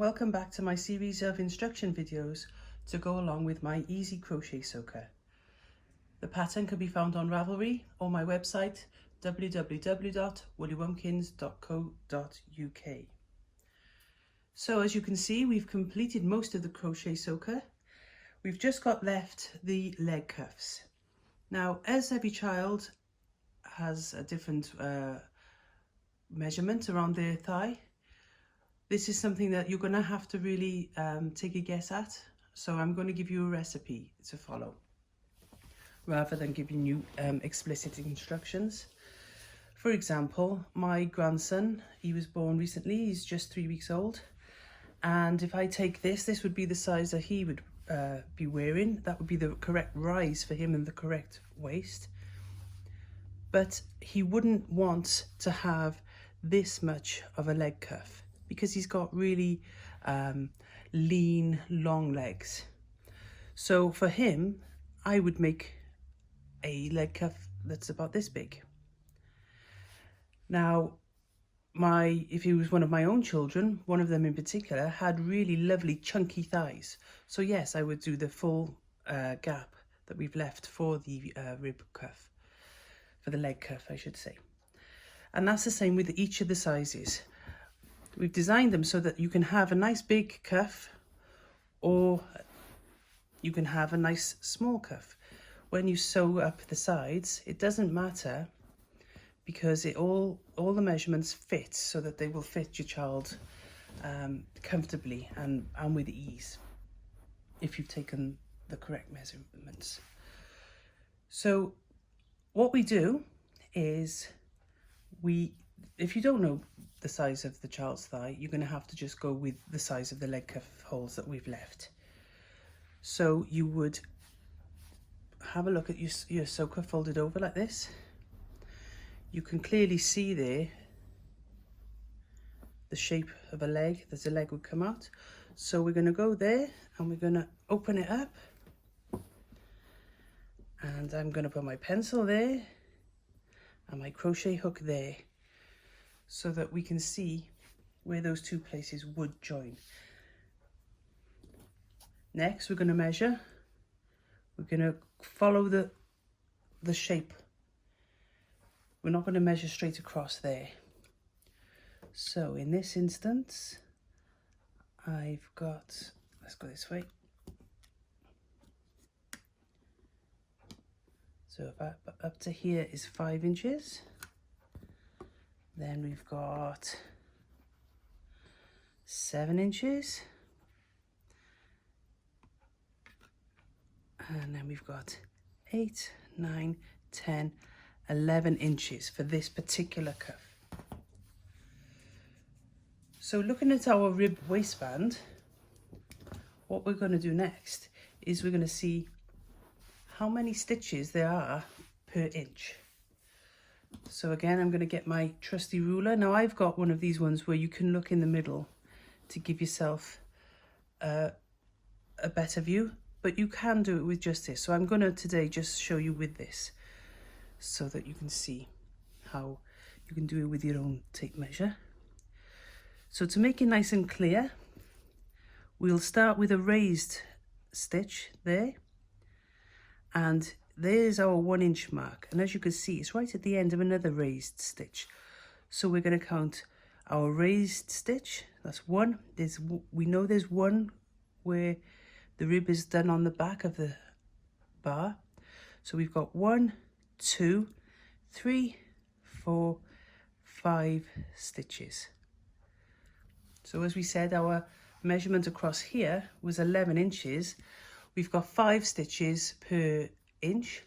welcome back to my series of instruction videos to go along with my easy crochet soaker. The pattern can be found on Ravelry or my website www.woollywompkins.co.uk. So as you can see, we've completed most of the crochet soaker. We've just got left the leg cuffs. Now, as every child has a different measurement around their thigh, this is something that you're going to have to really take a guess at. So I'm going to give you a recipe to follow rather than giving you explicit instructions. For example, my grandson, he was born recently, he's just 3 weeks old. And if I take this, this would be the size that he would be wearing. That would be the correct rise for him and the correct waist. But he wouldn't want to have this much of a leg cuff, because he's got really lean, long legs. So for him, I would make a leg cuff that's about this big. Now, if he was one of my own children, one of them in particular, had really lovely chunky thighs. So yes, I would do the full gap that we've left for the rib cuff, for the leg cuff, I should say. And that's the same with each of the sizes. We've designed them so that you can have a nice big cuff or you can have a nice small cuff. When you sew up the sides, it doesn't matter, because all the measurements fit so that they will fit your child comfortably and with ease if you've taken the correct measurements. So what we do is if you don't know the size of the child's thigh, you're going to have to just go with the size of the leg cuff holes that we've left. So you would have a look at your soaker folded over like this. You can clearly see there the shape of a leg, that the leg would come out. So we're going to go there and we're going to open it up. And I'm going to put my pencil there and my crochet hook there, so that we can see where those two places would join. Next, we're going to measure. We're going to follow the shape. We're not going to measure straight across there. So in this instance, I've got, let's go this way. So up to here is 5 inches. Then we've got 7 inches. And then we've got 8, 9, 10, 11 inches for this particular cuff. So looking at our rib waistband, what we're going to do next is we're going to see how many stitches there are per inch. So again, I'm going to get my trusty ruler. Now I've got one of these ones where you can look in the middle to give yourself a better view, but you can do it with just this. So I'm going to today just show you with this, so that you can see how you can do it with your own tape measure. So to make it nice and clear, we'll start with a raised stitch there, and there's our 1 inch mark, and as you can see, it's right at the end of another raised stitch. So we're going to count our raised stitch. That's 1. We know there's 1 where the rib is done on the back of the bar. So we've got 1, 2, 3, 4, 5 stitches. So as we said, our measurement across here was 11 inches. We've got 5 stitches per inch,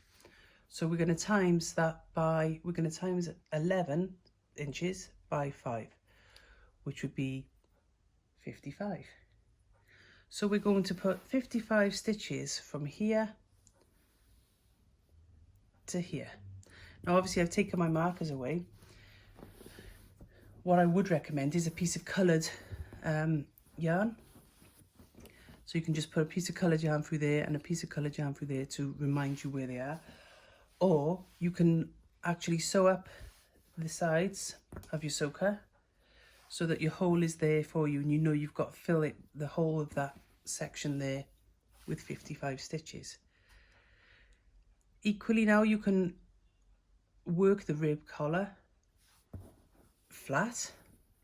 so we're going to times that by, we're going to times 11 inches by 5, which would be 55. So we're going to put 55 stitches from here to here. Now obviously I've taken my markers away. What I would recommend is a piece of coloured yarn. So you can just put a piece of coloured yarn through there and a piece of coloured yarn through there to remind you where they are. Or you can actually sew up the sides of your soaker so that your hole is there for you and you know you've got to fill it, the whole of that section there, with 55 stitches. Equally now you can work the rib collar flat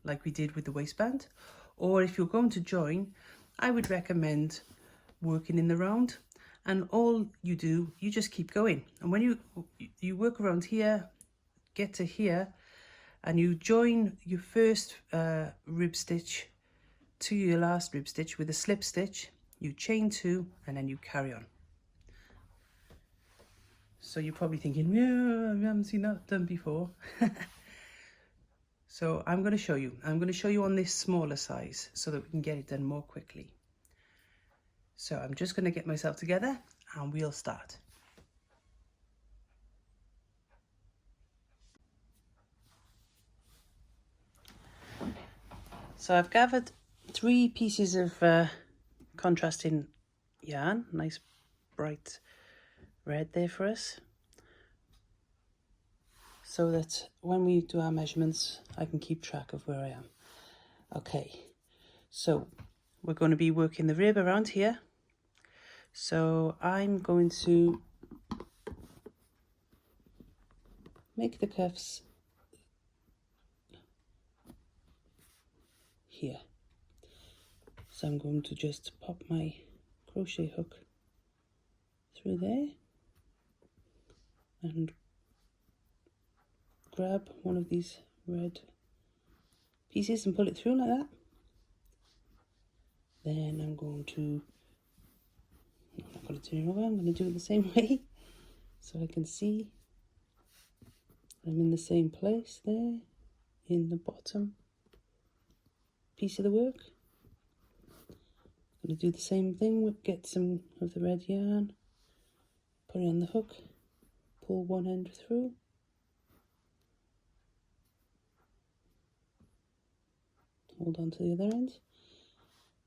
like we did with the waistband, or if you're going to join, I would recommend working in the round, and all you do, you just keep going, and when you work around here, get to here, and you join your first rib stitch to your last rib stitch with a slip stitch, you chain 2 and then you carry on. So you're probably thinking, yeah, I haven't seen that done before. So I'm going to show you. I'm going to show you on this smaller size so that we can get it done more quickly. So I'm just going to get myself together and we'll start. So I've gathered 3 pieces of contrasting yarn, nice bright red there for us, so that when we do our measurements I can keep track of where I am. Okay, so we're going to be working the rib around here, so I'm going to make the cuffs here. So I'm going to just pop my crochet hook through there and grab one of these red pieces and pull it through like that. Then I'm going to, I'm not going to turn it over, I'm going to do it the same way so I can see I'm in the same place there in the bottom piece of the work. I'm going to do the same thing, get some of the red yarn, put it on the hook, pull one end through, hold on to the other end.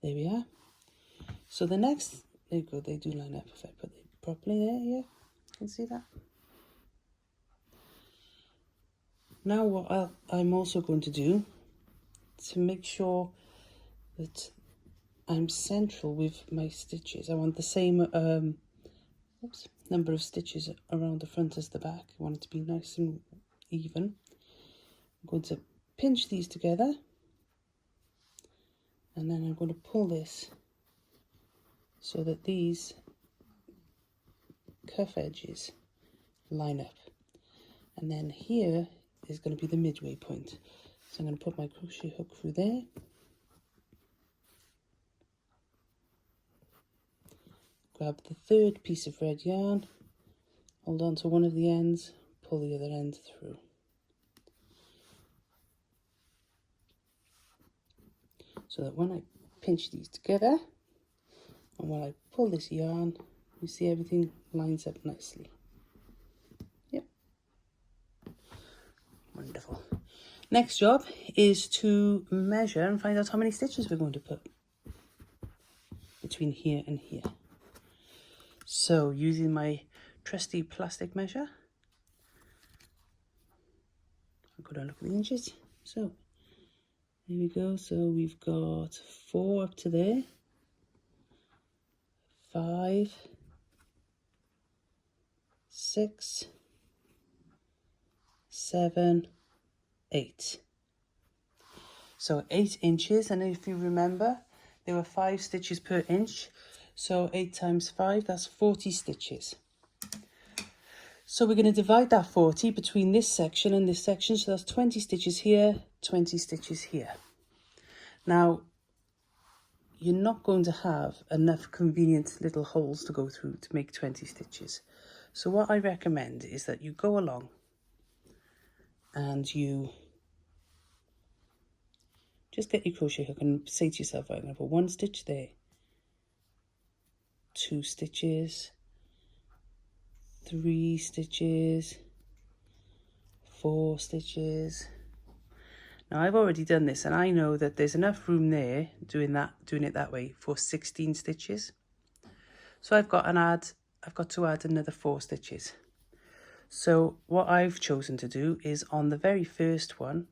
There we are. So the next, there you go, they do line up if I put it properly there, yeah, you can see that. Now what I'm also going to do, to make sure that I'm central with my stitches, I want the same number of stitches around the front as the back. I want it to be nice and even. I'm going to pinch these together, and then I'm going to pull this so that these cuff edges line up, and then here is going to be the midway point. So I'm going to put my crochet hook through there, grab the third piece of red yarn, hold on to one of the ends, pull the other end through. So that when I pinch these together and when I pull this yarn, you see everything lines up nicely. Yep. Wonderful. Next job is to measure and find out how many stitches we're going to put between here and here. So using my trusty plastic measure, I'll go down and look at the inches. So there we go. So we've got 4 up to there, 5, 6, 7, 8. So 8 inches, and if you remember, there were 5 stitches per inch. So 8 times 5, that's 40 stitches. So we're going to divide that 40 between this section and this section. So that's 20 stitches here, 20 stitches here. Now, you're not going to have enough convenient little holes to go through to make 20 stitches. So what I recommend is that you go along and you just get your crochet hook and say to yourself, I'm going to put 1 stitch there, 2 stitches, 3 stitches, 4 stitches. Now I've already done this and I know that there's enough room there doing it that way for 16 stitches. So I've got to add another 4 stitches. So what I've chosen to do is on the very first one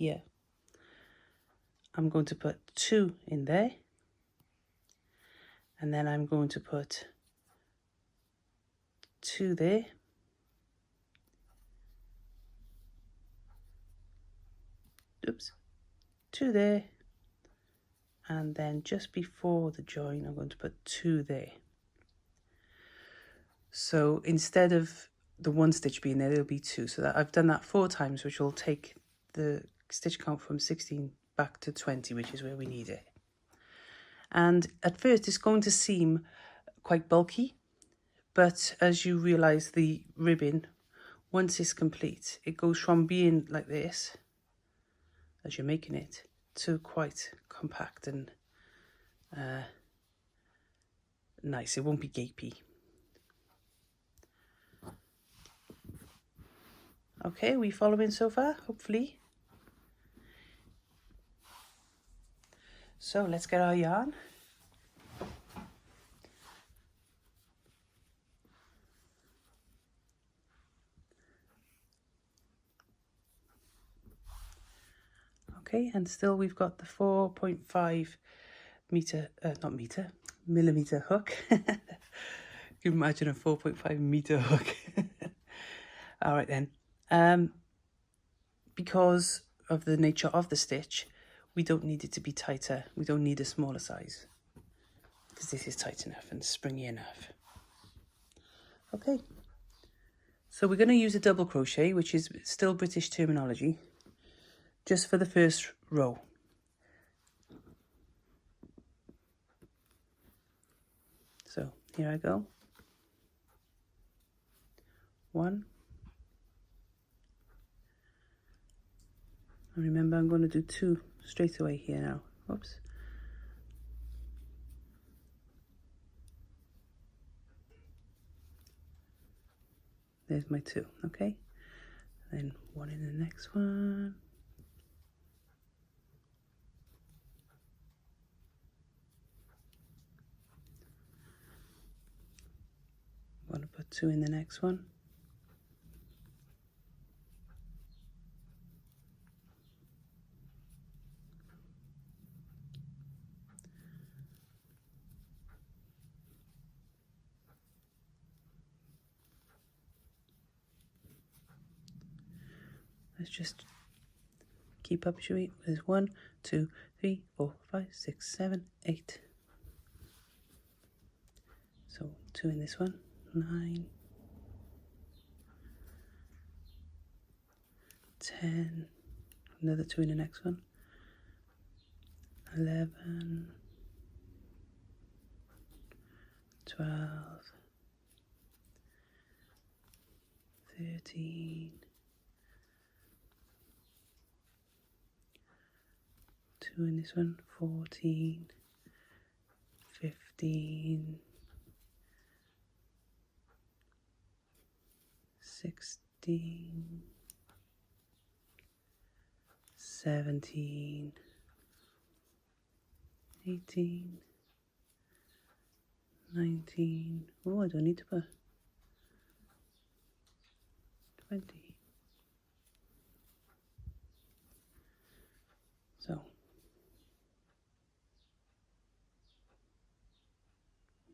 here, I'm going to put 2 in there, and then I'm going to put 2 there, oops, 2 there, and then just before the join I'm going to put 2 there. So instead of the 1 stitch being there, there'll be 2. So that I've done that 4 times, which will take the stitch count from 16 back to 20, which is where we need it. And at first it's going to seem quite bulky, but as you realize, the ribbon, once it's complete, it goes from being like this as you're making it to quite compact and nice. It won't be gapey. Okay, we following so far, hopefully. So let's get our yarn. Okay, and still we've got the 4.5 meter, millimeter hook. Can you imagine a 4.5 meter hook? All right then. Because of the nature of the stitch, we don't need it to be tighter. We don't need a smaller size, because this is tight enough and springy enough. Okay, so we're going to use a double crochet, which is still British terminology, just for the first row. So here I go. 1. And remember, I'm going to do 2 straight away here now. Oops. There's my 2, okay? Then 1 in the next one. I'm going to put 2 in the next one. Let's just keep up, shall we? There's 1, 2, 3, 4, 5, 6, 7, 8. So 2 in this one, 9, 10, another 2 in the next one, 11, 12, 13, 2 in this one, 14, 15, 16, 17, 18, 19, oh, I don't need to put 20. So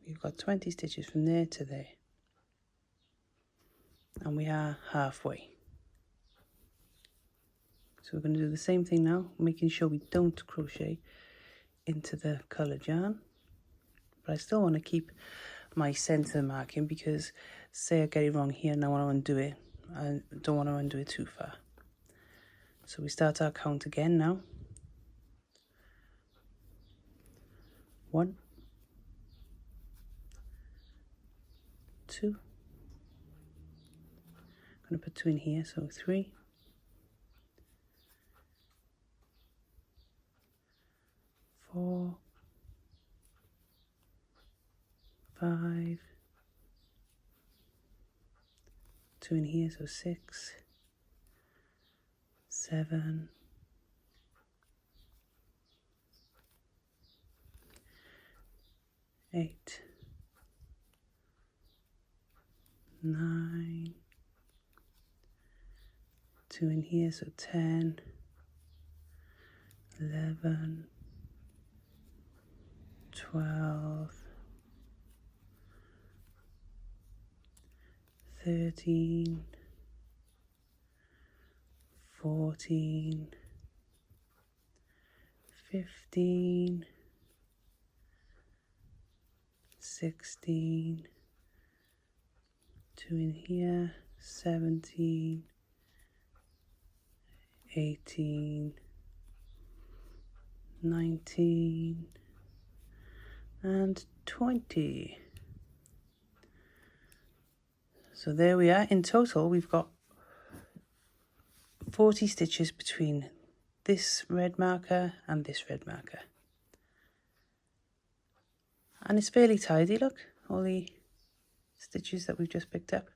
we've got 20 stitches from there to there, and we are halfway. So we're going to do the same thing now, making sure we don't crochet into the coloured yarn, but I still want to keep my centre marking, because say I get it wrong here and I want to undo it, I don't want to undo it too far. So we start our count again now. 1, 2, I'm going to put 2 in here, so 3, 4, 5, 2 in here, so 6, 7, 8, 9, 2 in here, so 10, 11, 12, 13, 14, 15, 16, 2 in here, 17, 18, 19, and 20. So there we are. In total, we've got 40 stitches between this red marker and this red marker. And it's fairly tidy, look, all the stitches that we've just picked up.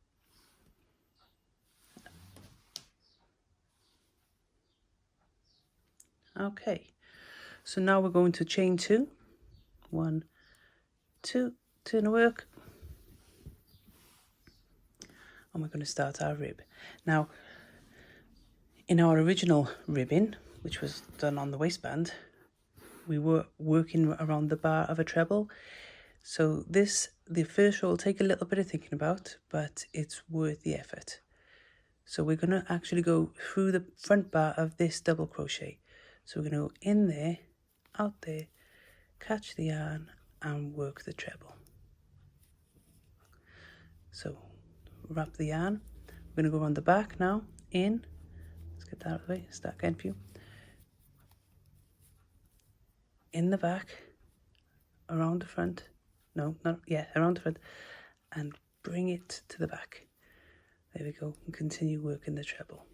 Okay, so now we're going to chain 2. 1, 2, turn the work. And we're going to start our rib. Now, in our original ribbing, which was done on the waistband, we were working around the bar of a treble. So this, the first row, will take a little bit of thinking about, but it's worth the effort. So we're going to actually go through the front bar of this double crochet. So we're going to go in there, out there, catch the yarn and work the treble. So wrap the yarn. We're going to go around the back now, in. Let's get that out of the way, start again for you. In the back, around the front. No, not, yeah, around the front. And bring it to the back. There we go, and continue working the treble.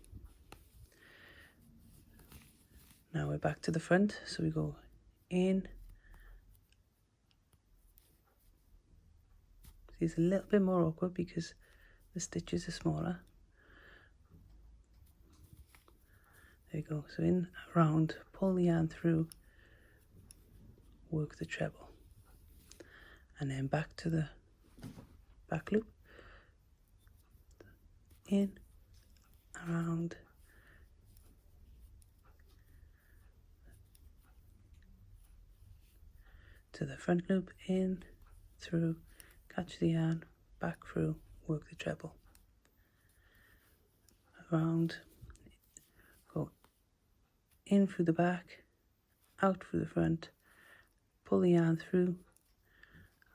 Now we're back to the front, so we go in. See, it's a little bit more awkward because the stitches are smaller. There you go, so in, around, pull the yarn through, work the treble. And then back to the back loop. In, around, to the front loop, in, through, catch the yarn, back through, work the treble. Around, go in through the back, out through the front, pull the yarn through,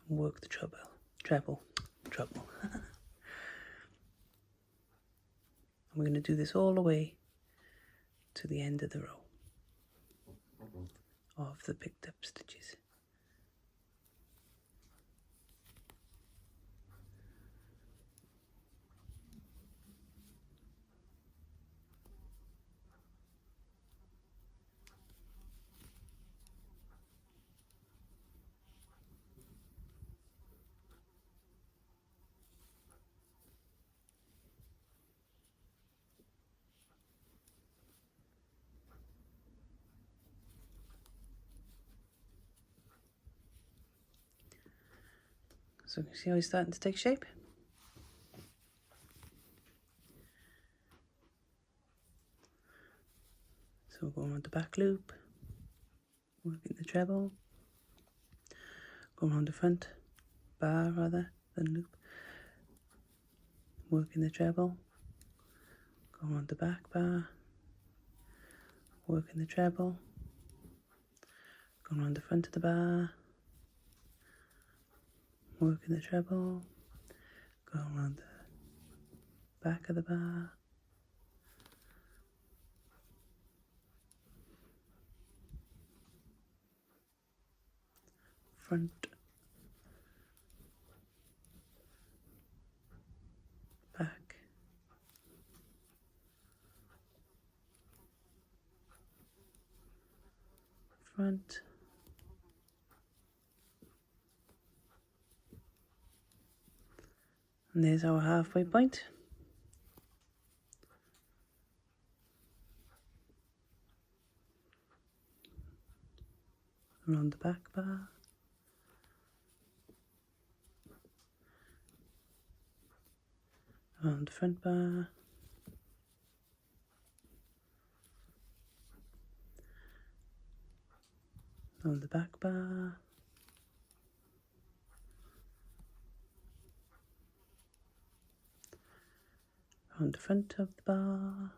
and work the treble. And we're going to do this all the way to the end of the row of the picked up stitches. So you see how it's starting to take shape? So we're going around the back loop, working the treble, go around the front bar rather than loop, working the treble, go around the back bar, working the treble, go around the front of the bar, working the treble, go around the back of the bar, front, back, front, and there's our halfway point. Around the back bar, around the front bar, around the back bar, around the front of the bar,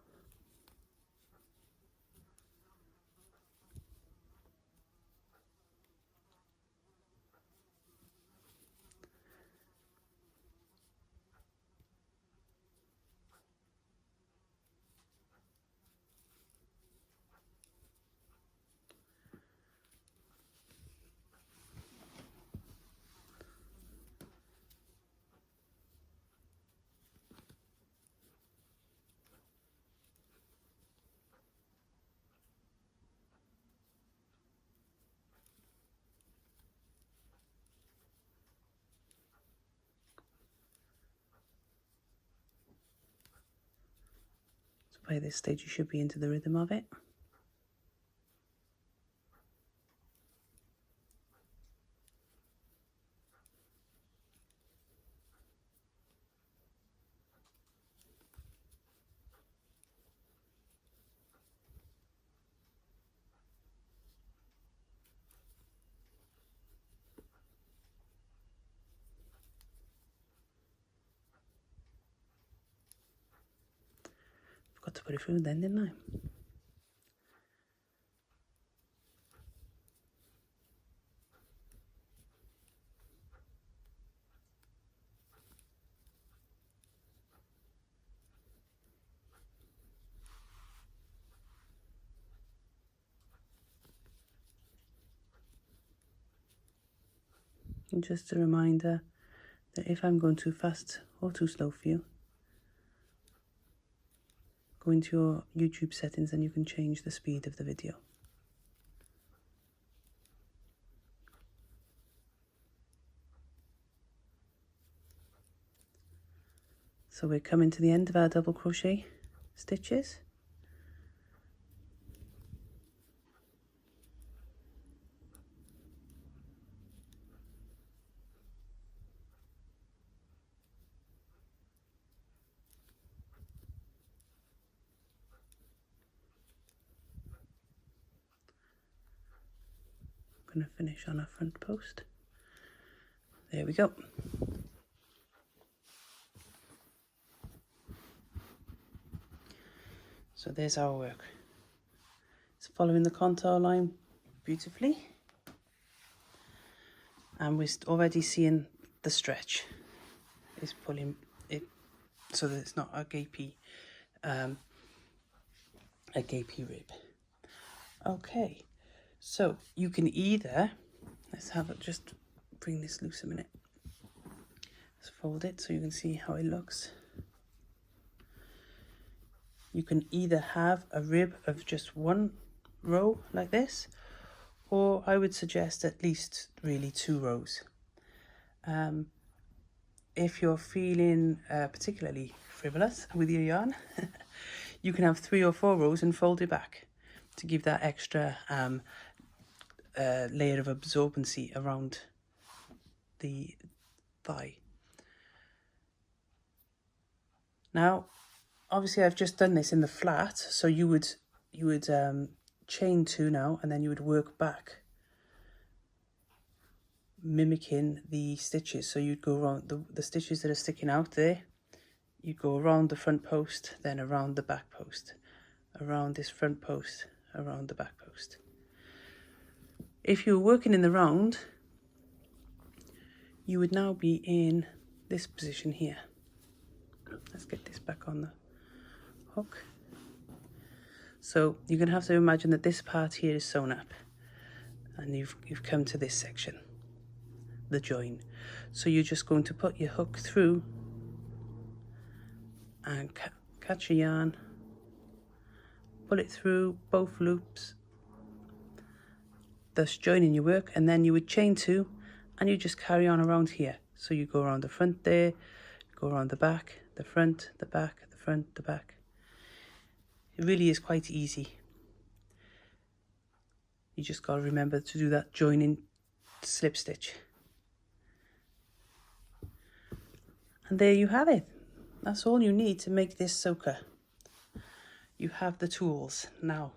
by this stage you should be into the rhythm of it. Forgot to put it through then, didn't I? And just a reminder that if I'm going too fast or too slow for you, go into your YouTube settings and you can change the speed of the video. So we're coming to the end of our double crochet stitches. I'm going to finish on our front post. There we go. So there's our work. It's following the contour line beautifully. And we're already seeing the stretch. It's pulling it so that it's not a gapey rib. Okay, so you can either, let's have it, just bring this loose a minute. Let's fold it so you can see how it looks. You can either have a rib of just one row like this, or I would suggest at least really 2 rows. If you're feeling particularly frivolous with your yarn, you can have 3 or 4 rows and fold it back to give that extra layer of absorbency around the thigh. Now, obviously I've just done this in the flat, so you would chain 2 now, and then you would work back, mimicking the stitches. So you'd go around the stitches that are sticking out there, you'd go around the front post, then around the back post, around this front post, around the back post. If you're working in the round, you would now be in this position here. Let's get this back on the hook. So you're going to have to imagine that this part here is sewn up, and you've come to this section, the join. So you're just going to put your hook through and catch your yarn, pull it through both loops, thus joining your work, and then you would chain 2 and you just carry on around here. So you go around the front there, go around the back, the front, the back, the front, the back. It really is quite easy. You just got to remember to do that joining slip stitch. And there you have it. That's all you need to make this soaker. You have the tools. Now,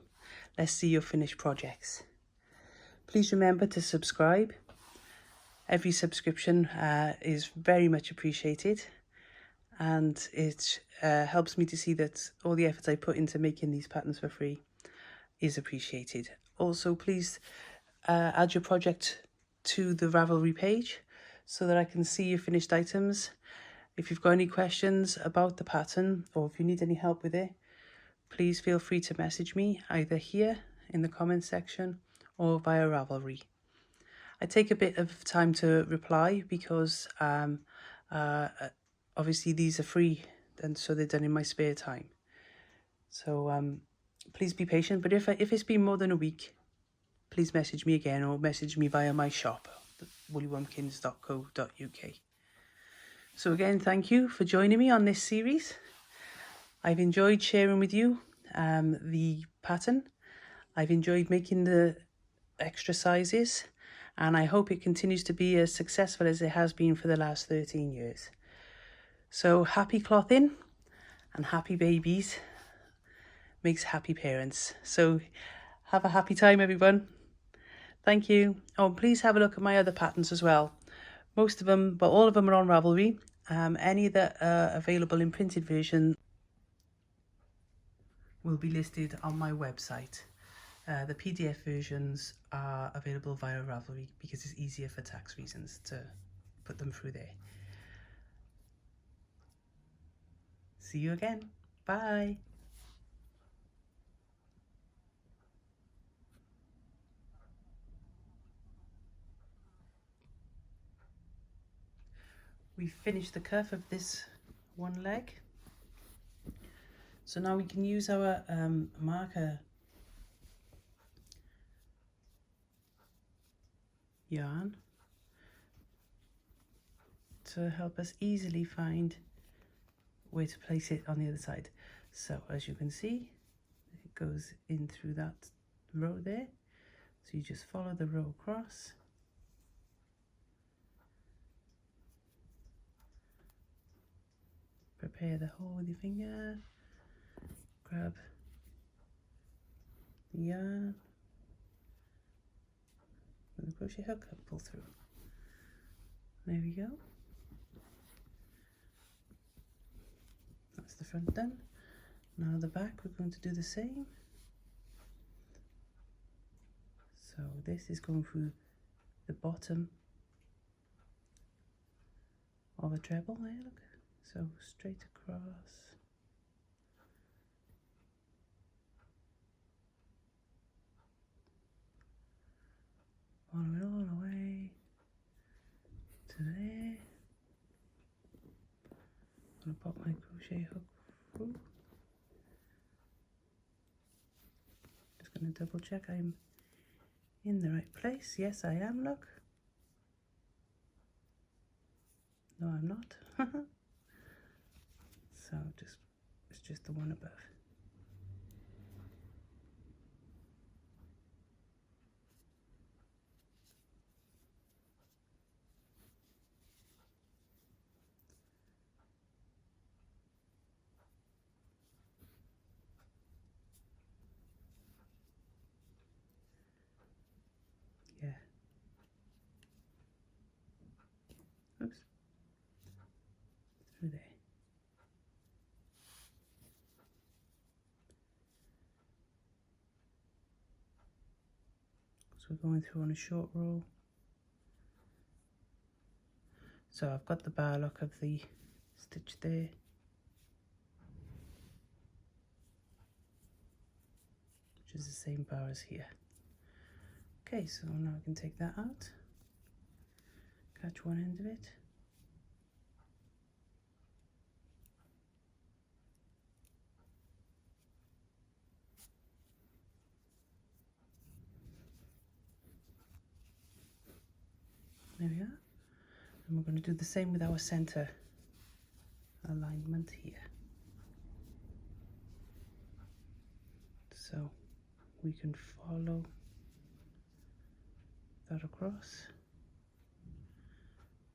let's see your finished projects. Please remember to subscribe. Every subscription is very much appreciated, and it helps me to see that all the efforts I put into making these patterns for free is appreciated. Also, please add your project to the Ravelry page so that I can see your finished items. If you've got any questions about the pattern, or if you need any help with it, please feel free to message me either here in the comments section or via Ravelry. I take a bit of time to reply because obviously these are free, and so they're done in my spare time. So please be patient, but if it's been more than a week, please message me again or message me via my shop, woollywompkins.co.uk. So again, thank you for joining me on this series. I've enjoyed sharing with you the pattern. I've enjoyed making the extra sizes, and I hope it continues to be as successful as it has been for the last 13 years. So happy clothing and happy babies makes happy parents. So have a happy time, everyone. Thank you. Oh, please have a look at my other patterns as well. Most of them, but all of them are on Ravelry. Any that are available in printed version will be listed on my website. The PDF versions are available via Ravelry because it's easier for tax reasons to put them through there. See you again. Bye. We've finished the cuff of this one leg. So now we can use our marker yarn to help us easily find where to place it on the other side. So as you can see, it goes in through that row there. So you just follow the row across. Prepare the hole with your finger. Grab the yarn with the crochet hook and pull through. There we go. That's the front done. Now the back, we're going to do the same. So this is going through the bottom of a treble there, look. So straight across. Follow it all the way to there. I'm going to pop my crochet hook through. Just going to double check I'm in the right place. Yes, I am, look. No, I'm not. So it's just the one above. Yeah. Oops. Through there. So we're going through on a short row. So I've got the bar lock of the stitch there. Which is the same bar as here. Okay, so now I can take that out. Catch one end of it. There we are. And we're going to do the same with our center alignment here. So we can follow that across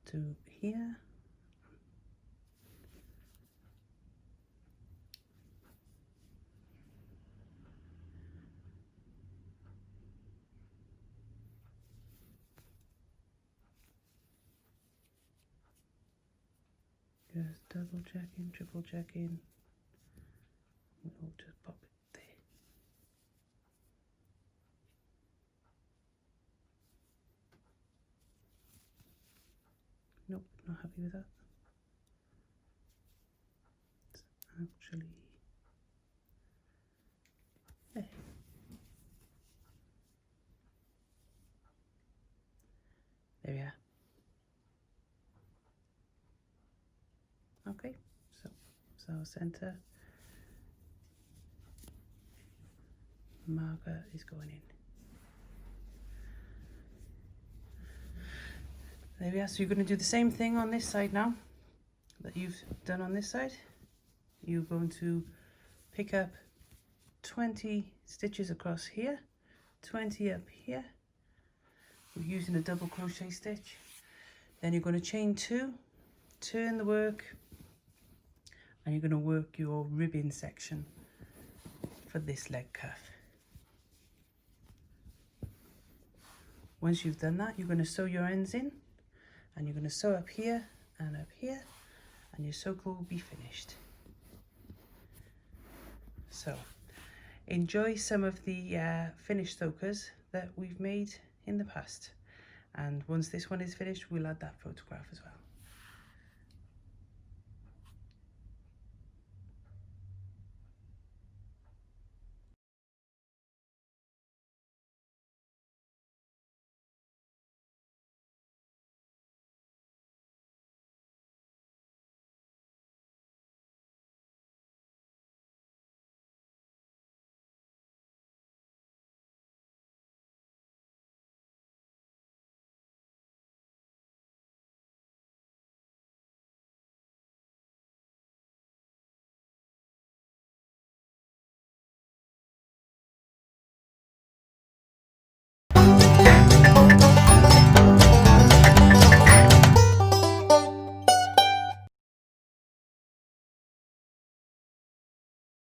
to here. Just double checking, triple checking. We'll just pop it there. Nope, not happy with that. It's actually there. There we are. Okay, so our center marker is going in. There we are. So you're going to do the same thing on this side now that you've done on this side. You're going to pick up 20 stitches across here, 20 up here. We're using a double crochet stitch. Then you're going to chain 2, turn the work, and you're going to work your ribbing section for this leg cuff. Once you've done that, you're going to sew your ends in, and you're going to sew up here, and your circle will be finished. So enjoy some of the finished stokers that we've made in the past, and once this one is finished, we'll add that photograph as well.